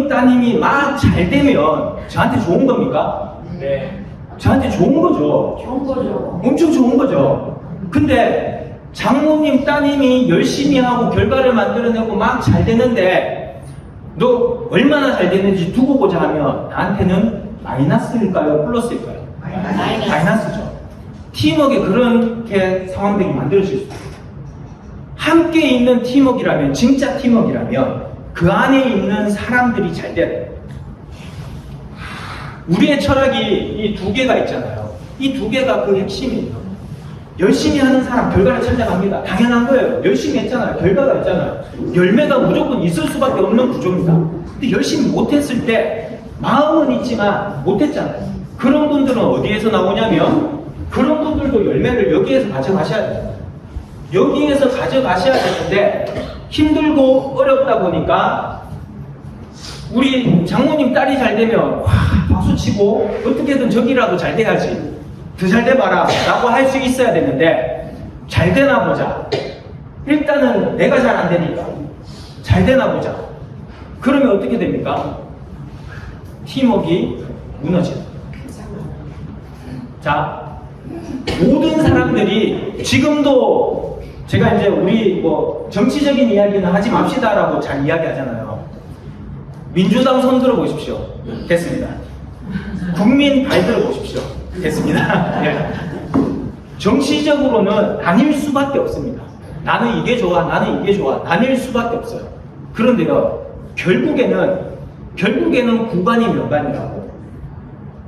따님이 막 잘 되면 저한테 좋은 겁니까? 네. 저한테 좋은 거죠. 좋은 거죠. 엄청 좋은 거죠. 근데 장모님 따님이 열심히 하고 결과를 만들어내고 막 잘 되는데 너 얼마나 잘 되는지 두고 보자 하면 나한테는 마이너스일까요? 플러스일까요? 마이너스죠. 팀워크에 그렇게 상황들이 만들어질 수 있어요. 함께 있는 팀워크라면, 진짜 팀워크라면 그 안에 있는 사람들이 잘 돼야 돼요. 우리의 철학이 이 두 개가 있잖아요. 이 두 개가 그 핵심이에요. 열심히 하는 사람 결과를 찾아갑니다. 당연한 거예요. 열심히 했잖아요. 결과가 있잖아요. 열매가 무조건 있을 수밖에 없는 구조입니다. 근데 열심히 못했을 때 마음은 있지만 못했잖아요. 그런 분들은 어디에서 나오냐면 그런 분들도 열매를 여기에서 가져가셔야 돼요. 여기에서 가져가셔야 되는데 힘들고 어렵다 보니까 우리 장모님 딸이 잘 되면 와 박수치고 어떻게든 저기라도 잘 돼야지 더 잘 돼봐라 라고 할 수 있어야 되는데 잘 되나 보자. 일단은 내가 잘 안 되니까 잘 되나 보자. 그러면 어떻게 됩니까? 팀워크가 무너져요. 자, 모든 사람들이 지금도 제가 이제 우리 정치적인 이야기는 하지 맙시다라고 잘 이야기하잖아요. 민주당 손 들어 보십시오. 됐습니다. 국민 발 들어 보십시오. 됐습니다. 네. 정치적으로는 나뉠 수밖에 없습니다. 나는 이게 좋아, 나는 이게 좋아, 나뉠 수밖에 없어요. 그런데요, 결국에는 구간이 명간이라고.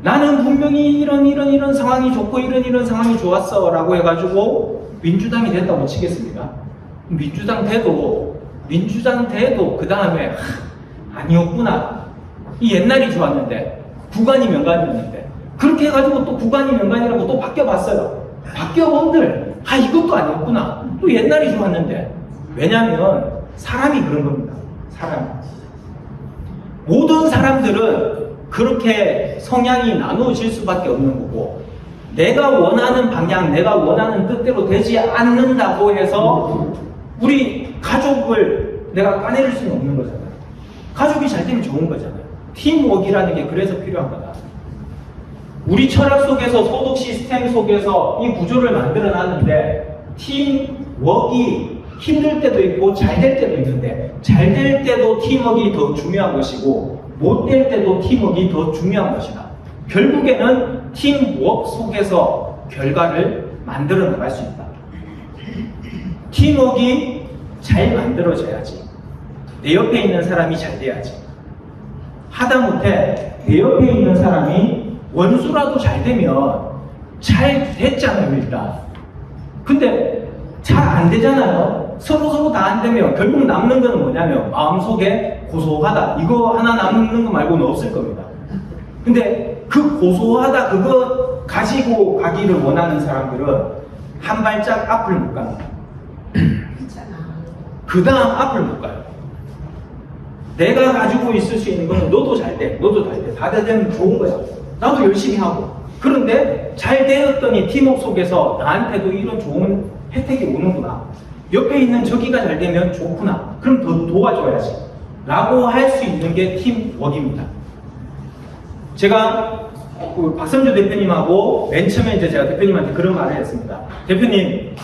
나는 분명히 이런 상황이 좋고 이런 상황이 좋았어 라고 해가지고 민주당이 됐다고 치겠습니다. 민주당 돼도 그 다음에 아니었구나. 이 옛날이 좋았는데 구간이 명간이었는데 그렇게 해가지고 또 구간이 명간이라고 또 바뀌어봤어요. 바뀌어본들 이것도 아니었구나. 또 옛날이 좋았는데. 왜냐하면 사람이 그런 겁니다. 모든 사람들은 그렇게 성향이 나누어질 수밖에 없는 거고 내가 원하는 방향, 내가 원하는 뜻대로 되지 않는다고 해서 우리 가족을 내가 까내릴 수는 없는 거잖아요. 가족이 잘 되면 좋은 거잖아요. 팀워크라는 게 그래서 필요한 거다. 우리 철학 속에서 소득 시스템 속에서 이 구조를 만들어 놨는데 팀워크가 힘들 때도 있고 잘 될 때도 있는데 잘 될 때도 팀워크가 더 중요한 것이고 못 될 때도 팀워크가 더 중요한 것이다. 결국에는 팀워크 속에서 결과를 만들어 나갈 수 있다. 팀워크가 잘 만들어져야지. 내 옆에 있는 사람이 잘 돼야지. 하다못해 내 옆에 있는 사람이 원수라도 잘 되면 잘 됐잖아요, 일단. 근데 잘 안 되잖아요. 서로 다 안 되면 결국 남는 거는 뭐냐면 마음속에 고소하다. 이거 하나 남는 거 말고는 없을 겁니다. 근데 그 고소하다 그거 가지고 가기를 원하는 사람들은 한 발짝 앞을 못 갑니다. 그 다음 앞을 못 가요. 내가 가지고 있을 수 있는 거는 너도 잘 돼, 너도 잘 돼. 다 되면 좋은 거야. 나도 열심히 하고. 그런데 잘 되었더니 팀워크 속에서 나한테도 이런 좋은 혜택이 오는구나. 옆에 있는 저기가 잘 되면 좋구나. 그럼 더 도와줘야지. 라고 할 수 있는 게 팀워크입니다. 제가 그 박선주 대표님하고 맨 처음에 이제 제가 대표님한테 그런 말을 했습니다. 대표님,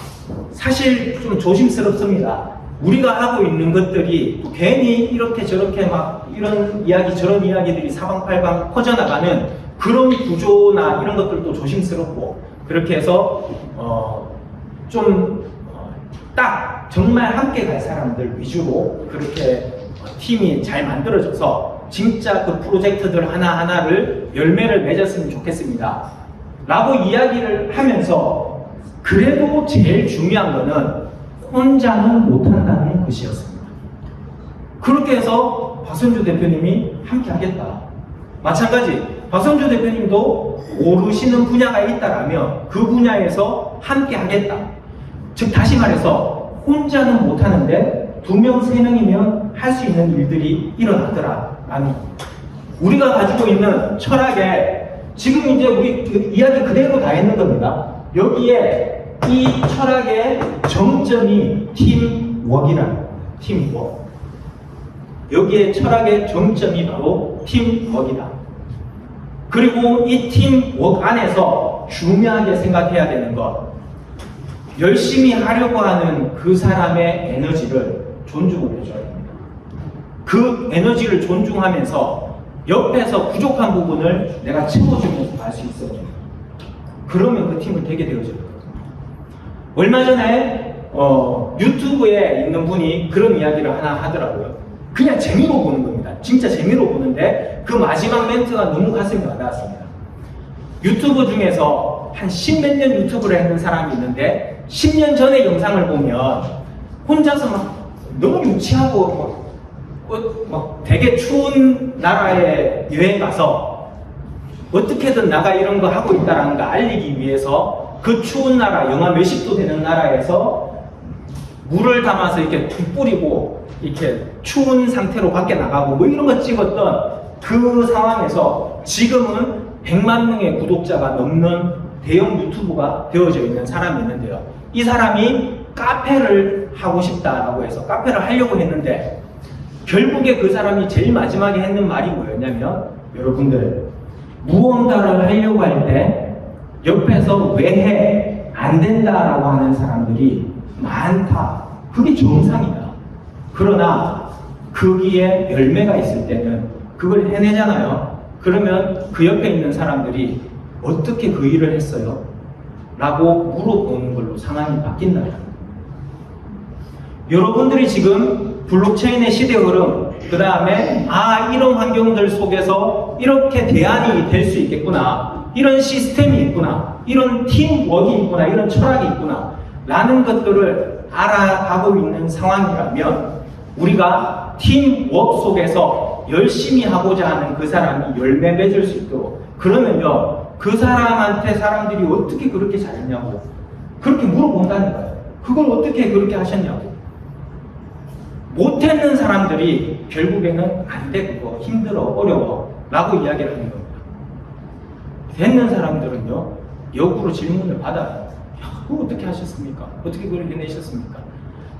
사실 좀 조심스럽습니다. 우리가 하고 있는 것들이 괜히 이렇게 저렇게 막 이런 이야기 저런 이야기들이 사방팔방 퍼져나가는 그런 구조나 이런 것들도 조심스럽고 그렇게 해서 딱 정말 함께 갈 사람들 위주로 그렇게 팀이 잘 만들어져서 진짜 그 프로젝트들 하나하나를 열매를 맺었으면 좋겠습니다. 라고 이야기를 하면서 그래도 제일 중요한 거는 혼자는 못한다는 것이었습니다. 그렇게 해서 박선주 대표님이 함께 하겠다. 마찬가지 박선주 대표님도 모르시는 분야가 있다라면 그 분야에서 함께 하겠다. 즉 다시 말해서 혼자는 못하는데 2명, 3명이면 할 수 있는 일들이 일어나더라 라는 겁니다. 우리가 가지고 있는 철학에 지금 이제 우리 그 이야기 그대로 다 있는 겁니다. 여기에 이 철학의 정점이 팀워크라는 겁니다. 팀워크. 여기에 철학의 정점이 바로 팀워크이다. 그리고 이 팀워크 안에서 중요하게 생각해야 되는 것, 열심히 하려고 하는 그 사람의 에너지를 존중을 해줘야 됩니다. 그 에너지를 존중하면서 옆에서 부족한 부분을 내가 채워주면서 갈 수 있어야 됩니다. 그러면 그 팀을 되게 되어져요. 얼마 전에 유튜브에 있는 분이 그런 이야기를 하나 하더라고요. 그냥 재미로 보는 겁니다. 진짜 재미로 보는데 그 마지막 멘트가 너무 가슴이 와닿았습니다. 유튜브 중에서 한 10몇 년 유튜브를 했는 사람이 있는데 10년 전의 영상을 보면 혼자서 막 너무 유치하고 막 되게 추운 나라에 여행 가서 어떻게든 나가 이런 거 하고 있다라는 거 알리기 위해서 그 추운 나라, 영하 몇십 도 되는 나라에서 물을 담아서 이렇게 뿌리고 이렇게 추운 상태로 밖에 나가고 뭐 이런 거 찍었던 그 상황에서 지금은 100만 명의 구독자가 넘는 대형 유튜브가 되어져 있는 사람이 있는데요. 이 사람이 카페를 하고 싶다라고 해서 카페를 하려고 했는데 결국에 그 사람이 제일 마지막에 했는 말이 뭐였냐면, 여러분들 무언가를 하려고 할 때 옆에서 왜 해? 안 된다라고 하는 사람들이 많다. 그게 정상이다. 그러나 거기에 열매가 있을 때는 그걸 해내잖아요. 그러면 그 옆에 있는 사람들이 어떻게 그 일을 했어요? 라고 물어보는 걸로 상황이 바뀐다. 여러분들이 지금 블록체인의 시대 흐름, 그 다음에 이런 환경들 속에서 이렇게 대안이 될 수 있겠구나, 이런 시스템이 있구나, 이런 팀워크가 있구나, 이런 철학이 있구나 라는 것들을 알아가고 있는 상황이라면 우리가 팀워크 속에서 열심히 하고자 하는 그 사람이 열매 맺을 수 있도록, 그러면요 그 사람한테 사람들이 어떻게 그렇게 잘했냐고 그렇게 물어본다는 거예요. 그걸 어떻게 그렇게 하셨냐고. 못했는 사람들이 결국에는 안 돼, 그거 힘들어, 어려워 라고 이야기를 하는 겁니다. 됐는 사람들은요 역으로 질문을 받아요. 그거 어떻게 하셨습니까? 어떻게 그걸 해내셨습니까?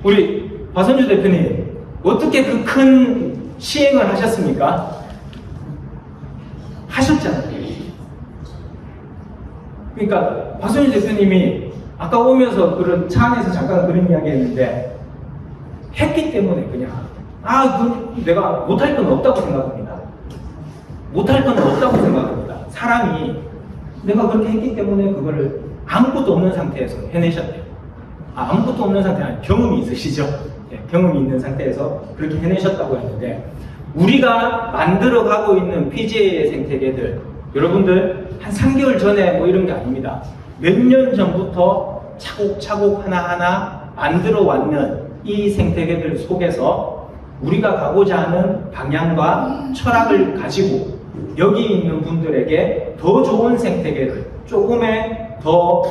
우리 박선주 대표님 어떻게 그 큰 시행을 하셨습니까? 하셨잖아요. 그러니까 박선주 대표님이 아까 오면서 그런 차 안에서 잠깐 그런 이야기 했는데 했기 때문에 그냥 내가 못할 건 없다고 생각합니다. 못할 건 없다고 생각합니다. 사람이 내가 그렇게 했기 때문에 그거를 아무것도 없는 상태에서 해내셨대요. 아무것도 없는 상태 아니 경험이 있으시죠? 네, 경험이 있는 상태에서 그렇게 해내셨다고 했는데, 우리가 만들어가고 있는 PGA의 생태계들, 여러분들 한 3개월 전에 뭐 이런 게 아닙니다. 몇 년 전부터 차곡차곡 하나하나 만들어 왔는 이 생태계들 속에서 우리가 가고자 하는 방향과 철학을 가지고 여기 있는 분들에게 더 좋은 생태계를 조금의 더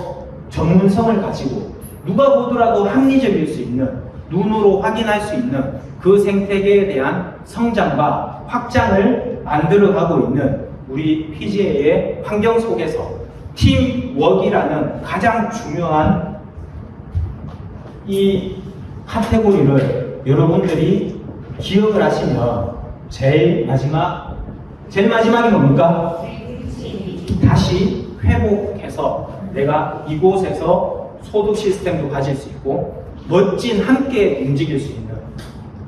전문성을 가지고 누가 보더라도 합리적일 수 있는, 눈으로 확인할 수 있는 그 생태계에 대한 성장과 확장을 만들어가고 있는 우리 PGA의 환경 속에서 팀워크라는 가장 중요한 이 카테고리를 여러분들이 기억을 하시면 제일 마지막이 뭡니까? 다시 회복해서 내가 이곳에서 소득 시스템도 가질 수 있고 멋진 함께 움직일 수 있는,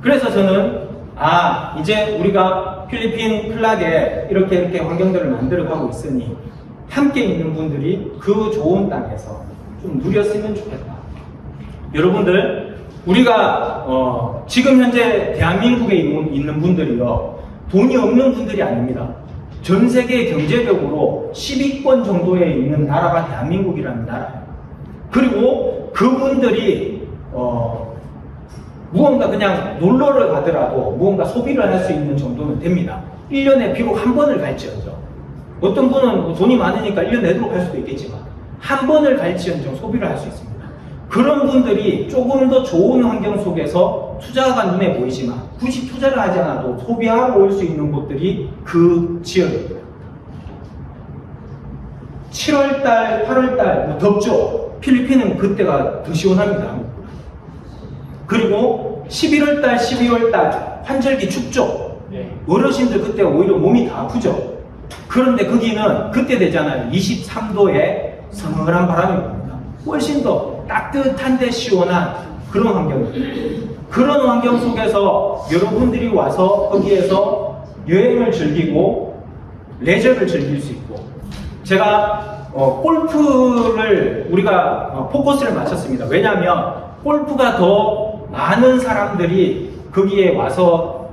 그래서 저는 이제 우리가 필리핀 클락에 이렇게 환경들을 만들어가고 있으니 함께 있는 분들이 그 좋은 땅에서 좀 누렸으면 좋겠다. 여러분들, 우리가 지금 현재 대한민국에 있는 분들이요, 돈이 없는 분들이 아닙니다. 전 세계 경제력으로 10위권 정도에 있는 나라가 대한민국이라는 나라예요. 그리고 그분들이 무언가 그냥 놀러를 가더라도 무언가 소비를 할 수 있는 정도는 됩니다. 1년에 비록 한 번을 갈지언정, 어떤 분은 돈이 많으니까 1년 내도록 할 수도 있겠지만 한 번을 갈지언정 소비를 할 수 있습니다. 그런 분들이 조금 더 좋은 환경 속에서 투자가 눈에 보이지만 굳이 투자를 하지 않아도 소비하러 올 수 있는 곳들이 그 지역입니다. 7월달, 8월달 덥죠. 필리핀은 그때가 더 시원합니다. 그리고 11월달, 12월달 환절기 춥죠. 어르신들 그때 오히려 몸이 다 아프죠. 그런데 거기는 그때 되잖아요. 23도에 서늘한 바람이 붑니다. 훨씬 더 따뜻한데 시원한 그런 환경입니다. 그런 환경 속에서 여러분들이 와서 거기에서 여행을 즐기고 레저를 즐길 수 있고, 제가 골프를 우리가 포커스를 맞췄습니다. 왜냐하면 골프가 더 많은 사람들이 거기에 와서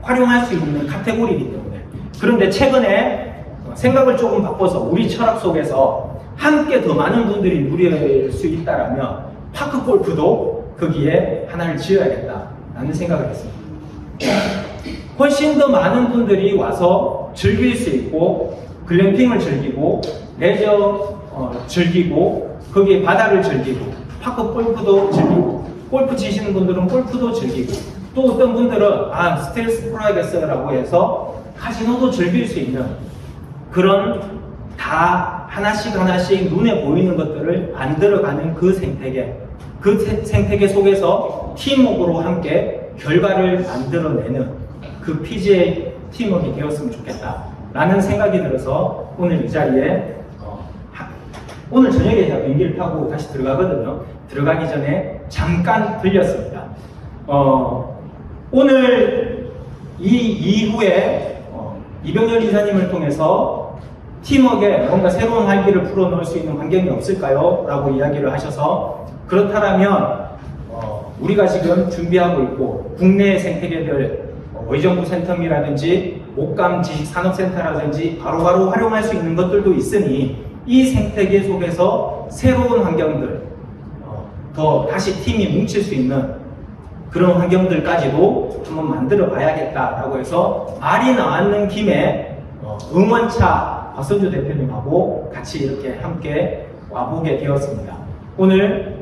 활용할 수 있는 카테고리이기 때문에. 그런데 최근에 생각을 조금 바꿔서 우리 철학 속에서 함께 더 많은 분들이 누릴 수 있다라면 파크 골프도 거기에 하나를 지어야겠다라는 생각을 했습니다. 훨씬 더 많은 분들이 와서 즐길 수 있고 글램핑을 즐기고 레저 즐기고 거기에 바다를 즐기고 파크 골프도 즐기고 골프 치시는 분들은 골프도 즐기고 또 어떤 분들은 스텔스 프라이빗라고 해서 카지노도 즐길 수 있는 그런 다 하나씩 눈에 보이는 것들을 만들어가는 그 생태계 속에서 팀워크로 함께 결과를 만들어내는 그 PGA 팀워크가 되었으면 좋겠다라는 생각이 들어서 오늘 이 자리에 오늘 저녁에 제가 비행기를 타고 다시 들어가거든요. 들어가기 전에 잠깐 들렸습니다. 오늘 이 이후에 이병렬 이사님을 통해서 팀워크에 뭔가 새로운 활기를 풀어놓을 수 있는 환경이 없을까요? 라고 이야기를 하셔서 그렇다면 우리가 지금 준비하고 있고 국내 생태계들 의정부 센텀이라든지 목감 지식산업센터라든지 바로바로 활용할 수 있는 것들도 있으니 이 생태계 속에서 새로운 환경들 더 다시 팀이 뭉칠 수 있는 그런 환경들까지도 한번 만들어 봐야겠다라고 해서 말이 나왔는 김에 응원차 박선주 대표님하고 같이 이렇게 함께 와보게 되었습니다. 오늘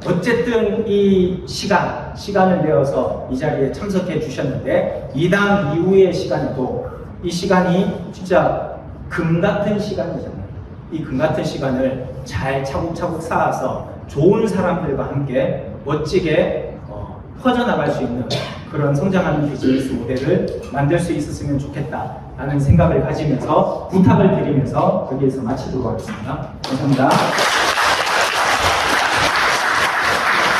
어쨌든 이 시간을 내어서 이 자리에 참석해 주셨는데 이 다음 이후의 시간에도 이 시간이 진짜 금 같은 시간이잖아요. 이 금 같은 시간을 잘 차곡차곡 쌓아서 좋은 사람들과 함께 멋지게 퍼져나갈 수 있는 그런 성장하는 비즈니스 모델을 만들 수 있었으면 좋겠다라는 생각을 가지면서 부탁을 드리면서 여기에서 마치도록 하겠습니다. 감사합니다.